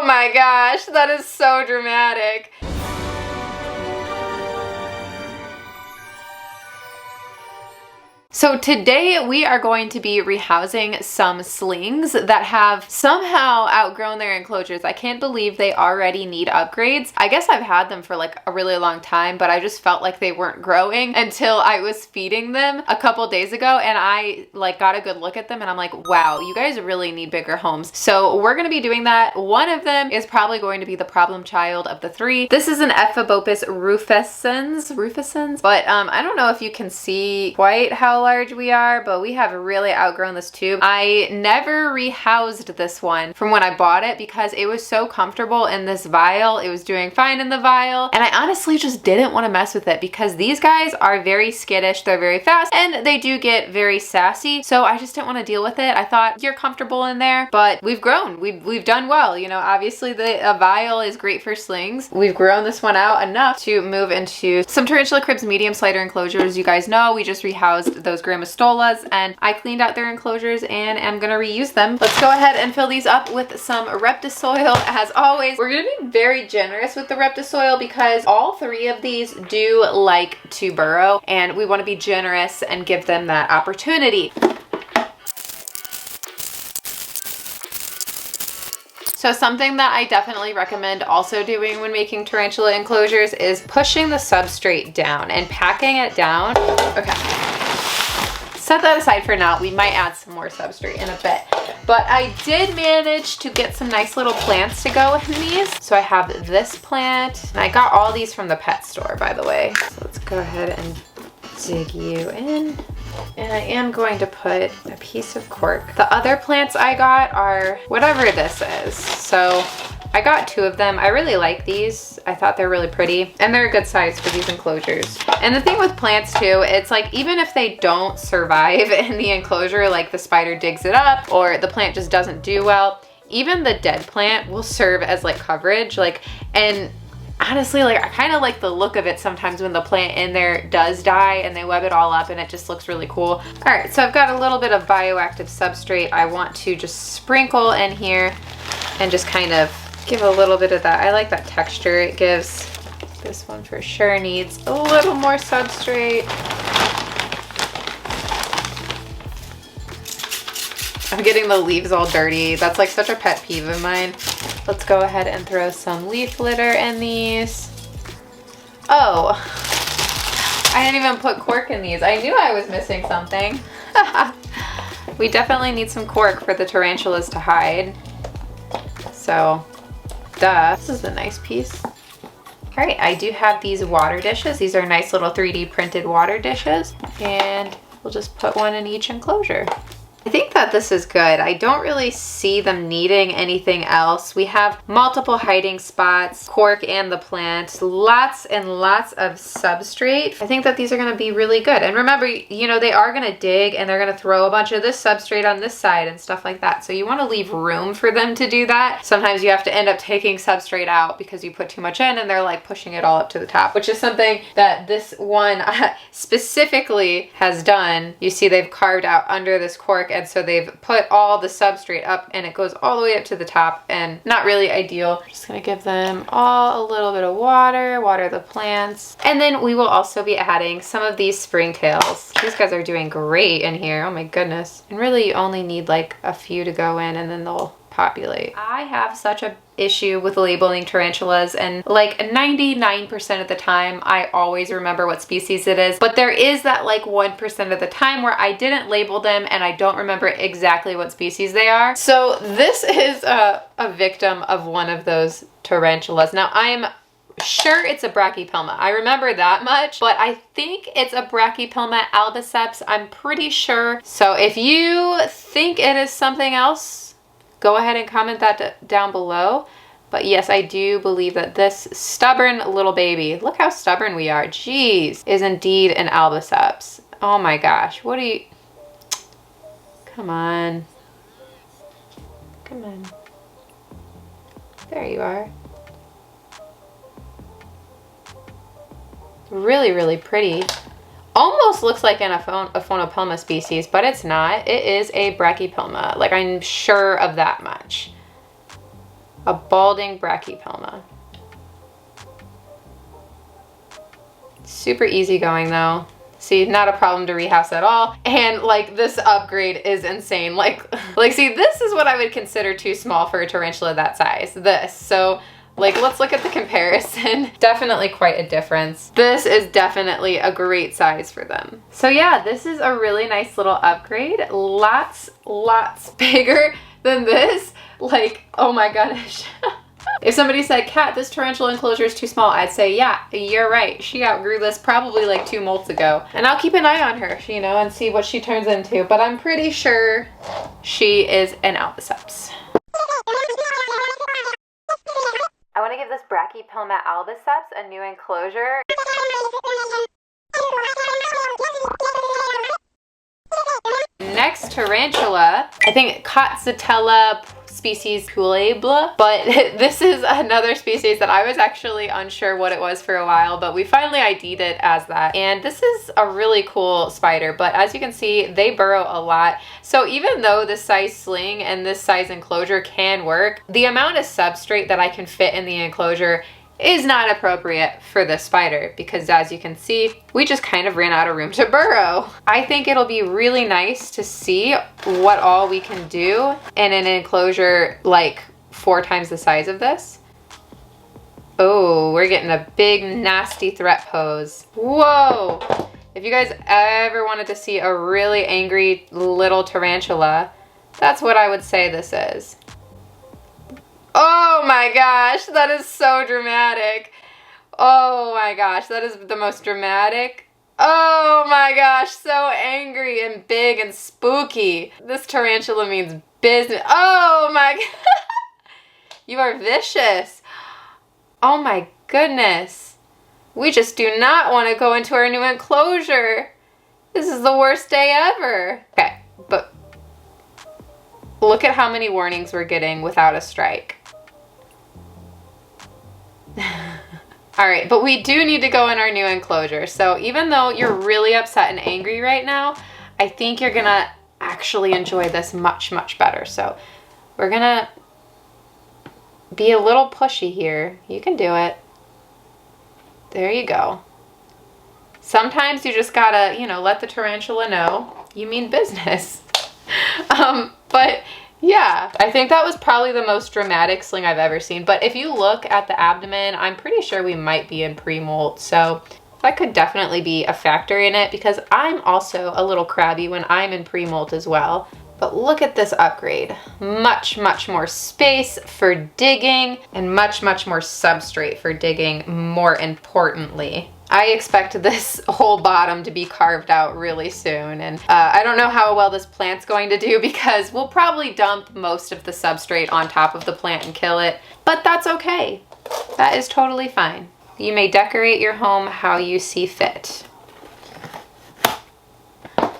Oh my gosh, that is so dramatic. So today we are going to be rehousing some slings that have somehow outgrown their enclosures. I can't believe they already need upgrades. I guess I've had them for like a really long time, but I just felt like they weren't growing until I was feeding them a couple days ago, and I like got a good look at them and I'm like, wow, you guys really need bigger homes. So we're gonna be doing that. One of them is probably going to be the problem child of the three. This is an Ephebopus rufescens, but I don't know if you can see quite how large we are, but we have really outgrown this tube. I never rehoused this one from when I bought it because it was so comfortable in this vial. It was doing fine in the vial, and I honestly just didn't want to mess with it because these guys are very skittish, they're very fast, and they do get very sassy, so I just didn't want to deal with it. I thought, you're comfortable in there, but we've grown. We've done well. You know, obviously a vial is great for slings. We've grown this one out enough to move into some Tarantula Cribs medium slider enclosures. You guys know we just rehoused those Gramastolas, and I cleaned out their enclosures and I'm gonna reuse them. Let's go ahead and fill these up with some Reptisoil. As always, we're gonna be very generous with the Reptisoil because all three of these do like to burrow, and we want to be generous and give them that opportunity. So something that I definitely recommend also doing when making tarantula enclosures is pushing the substrate down and packing it down. Okay. Set that aside for now. We might add some more substrate in a bit. But I did manage to get some nice little plants to go in these. So I have this plant, and I got all these from the pet store, by the way. So let's go ahead and dig you in. And I am going to put a piece of cork. The other plants I got are whatever this is. So I got two of them. I really like these. I thought they're really pretty, and they're a good size for these enclosures. And the thing with plants too, it's like even if they don't survive in the enclosure, like the spider digs it up or the plant just doesn't do well, even the dead plant will serve as like coverage. And honestly, like I kind of like the look of it sometimes when the plant in there does die and they web it all up and it just looks really cool. All right, so I've got a little bit of bioactive substrate I want to just sprinkle in here and just kind of give a little bit of that. I like that texture it gives. This one for sure needs a little more substrate. I'm getting the leaves all dirty. That's like such a pet peeve of mine. Let's go ahead and throw some leaf litter in these. Oh, I didn't even put cork in these. I knew I was missing something. We definitely need some cork for the tarantulas to hide. So, duh. This is a nice piece. All right, I do have these water dishes. These are nice little 3D printed water dishes, and we'll just put one in each enclosure. I think that this is good. I don't really see them needing anything else. We have multiple hiding spots, cork and the plant, lots and lots of substrate. I think that these are gonna be really good. And remember, you know, they are gonna dig and they're gonna throw a bunch of this substrate on this side and stuff like that. So you wanna leave room for them to do that. Sometimes you have to end up taking substrate out because you put too much in and they're like pushing it all up to the top, which is something that this one specifically has done. You see they've carved out under this cork, and so they've put all the substrate up and it goes all the way up to the top, and not really ideal. I'm just gonna give them all a little bit of water the plants. And then we will also be adding some of these springtails. These guys are doing great in here, oh my goodness. And really you only need like a few to go in and then they'll populate. I have such a issue with labeling tarantulas, and like 99% of the time I always remember what species it is, but there is that like 1% of the time where I didn't label them and I don't remember exactly what species they are. So this is a victim of one of those tarantulas. Now I'm sure it's a Brachypelma. I remember that much, but I think it's a Brachypelma albiceps. I'm pretty sure. So if you think it is something else, go ahead and comment that down below. But yes, I do believe that this stubborn little baby, look how stubborn we are, jeez, is indeed an albiceps. Oh my gosh, what are you, come on. Come on. There you are. Really, really pretty. Almost looks like a Phonopelma species, but it's not. It is a Brachypelma. Like, I'm sure of that much. A balding brachypelma. Super easy going though. See, not a problem to rehouse at all. And like this upgrade is insane. Like see, this is what I would consider too small for a tarantula that size. This. So like, let's look at the comparison. Definitely quite a difference. This is definitely a great size for them. So yeah, this is a really nice little upgrade. Lots bigger than this. Like, oh my gosh. If somebody said, Kat, this tarantula enclosure is too small, I'd say, yeah, you're right. She outgrew this probably like 2 molts ago. And I'll keep an eye on her, you know, and see what she turns into. But I'm pretty sure she is an albiceps. I want to give this Brachypelma albiceps a new enclosure. Next tarantula, I think Cotsatella species Puleble, but this is another species that I was actually unsure what it was for a while, but we finally ID'd it as that. And this is a really cool spider, but as you can see, they burrow a lot. So even though this size sling and this size enclosure can work, the amount of substrate that I can fit in the enclosure is not appropriate for this spider because as you can see, we just kind of ran out of room to burrow. I think it'll be really nice to see what all we can do in an enclosure like 4 times the size of this. Oh, we're getting a big nasty threat pose. Whoa! If you guys ever wanted to see a really angry little tarantula, that's what I would say this is. Oh my gosh, that is so dramatic. Oh my gosh, that is the most dramatic. Oh my gosh, so angry and big and spooky. This tarantula means business. Oh my god. You are vicious. Oh my goodness. We just do not want to go into our new enclosure. This is the worst day ever. Okay, but look at how many warnings we're getting without a strike. All right, but we do need to go in our new enclosure. So even though you're really upset and angry right now, I think you're gonna actually enjoy this much better. So we're gonna be a little pushy here. You can do it. There you go. Sometimes you just gotta, you know, let the tarantula know you mean business. But yeah, I think that was probably the most dramatic sling I've ever seen. But if you look at the abdomen, I'm pretty sure we might be in pre-molt. So that could definitely be a factor in it because I'm also a little crabby when I'm in pre-molt as well. But look at this upgrade. Much more space for digging and much more substrate for digging, more importantly. I expect this whole bottom to be carved out really soon, and I don't know how well this plant's going to do because we'll probably dump most of the substrate on top of the plant and kill it, but that's okay. That is totally fine. You may decorate your home how you see fit.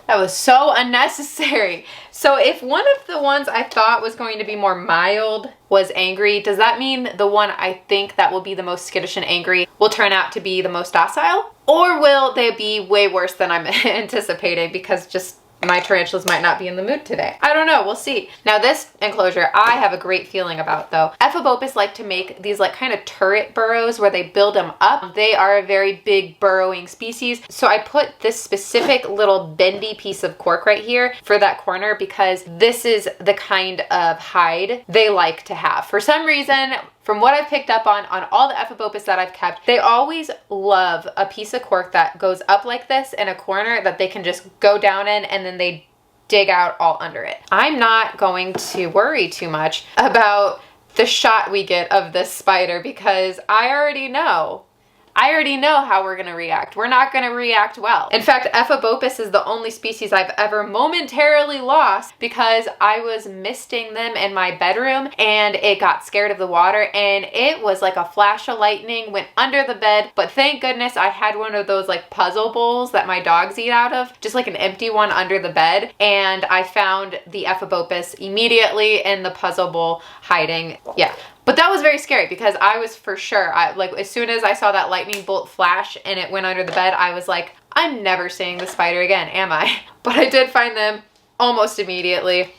That was so unnecessary. So if one of the ones I thought was going to be more mild was angry, does that mean the one I think that will be the most skittish and angry will turn out to be the most docile? Or will they be way worse than I'm anticipating because just my tarantulas might not be in the mood today? I don't know, we'll see. Now this enclosure I have a great feeling about though. Ephebopus like to make these like kind of turret burrows where they build them up. They are a very big burrowing species. So I put this specific little bendy piece of cork right here for that corner because this is the kind of hide they like to have. For some reason, from what I've picked up on all the Ephebopus that I've kept, they always love a piece of cork that goes up like this in a corner that they can just go down in and then they dig out all under it. I'm not going to worry too much about the shot we get of this spider because I already know how we're gonna react. We're not gonna react well. In fact, Ephebopus is the only species I've ever momentarily lost because I was misting them in my bedroom and it got scared of the water and it was like a flash of lightning, went under the bed, but thank goodness I had one of those like puzzle bowls that my dogs eat out of, just like an empty one under the bed, and I found the Ephebopus immediately in the puzzle bowl hiding. Yeah. But that was very scary because I was for sure, like as soon as I saw that lightning bolt flash and it went under the bed, I was like, I'm never seeing the spider again, am I? But I did find them almost immediately.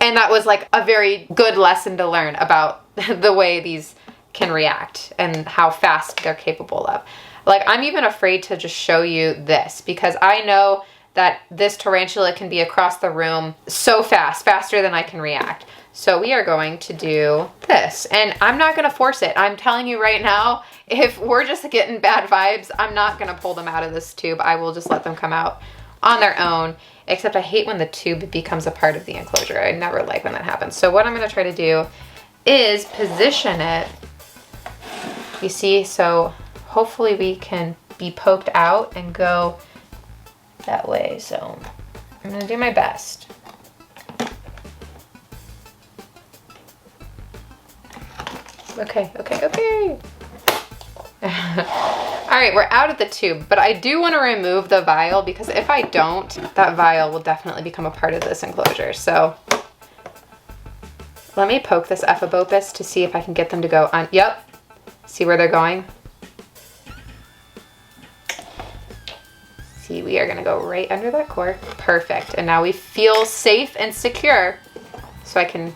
And that was like a very good lesson to learn about the way these can react and how fast they're capable of. Like, I'm even afraid to just show you this because I know that this tarantula can be across the room so fast, faster than I can react. So we are going to do this, and I'm not gonna force it. I'm telling you right now, if we're just getting bad vibes, I'm not gonna pull them out of this tube. I will just let them come out on their own, except I hate when the tube becomes a part of the enclosure. I never like when that happens. So what I'm gonna try to do is position it. You see, so hopefully we can be poked out and go that way. So I'm gonna do my best. Okay. All right, we're out of the tube, but I do want to remove the vial because if I don't, that vial will definitely become a part of this enclosure. So let me poke this Ephebopus to see if I can get them to go on. Yep, see where they're going? See, we are gonna go right under that cork. Perfect, and now we feel safe and secure, so I can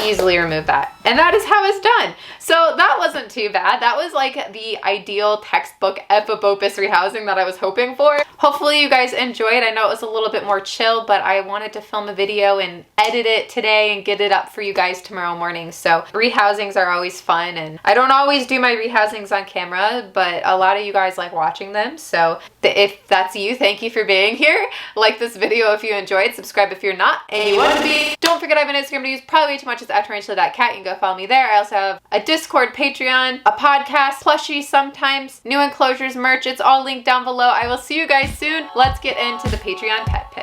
easily remove that. And that is how it's done. So that wasn't too bad. That was like the ideal textbook Ephebopus rehousing that I was hoping for. Hopefully you guys enjoyed. I know it was a little bit more chill, but I wanted to film a video and edit it today and get it up for you guys tomorrow morning. So rehousings are always fun, and I don't always do my rehousings on camera, but a lot of you guys like watching them. So if that's you, thank you for being here. Like this video if you enjoyed, subscribe if you're not and you want to be. Don't forget I have an Instagram to use probably way too much. It's @Tarantula Kat. You can go follow me there. I also have a Discord, Patreon, a podcast, plushies sometimes, new enclosures, merch. It's all linked down below. I will see you guys soon. Let's get into the Patreon pet pick.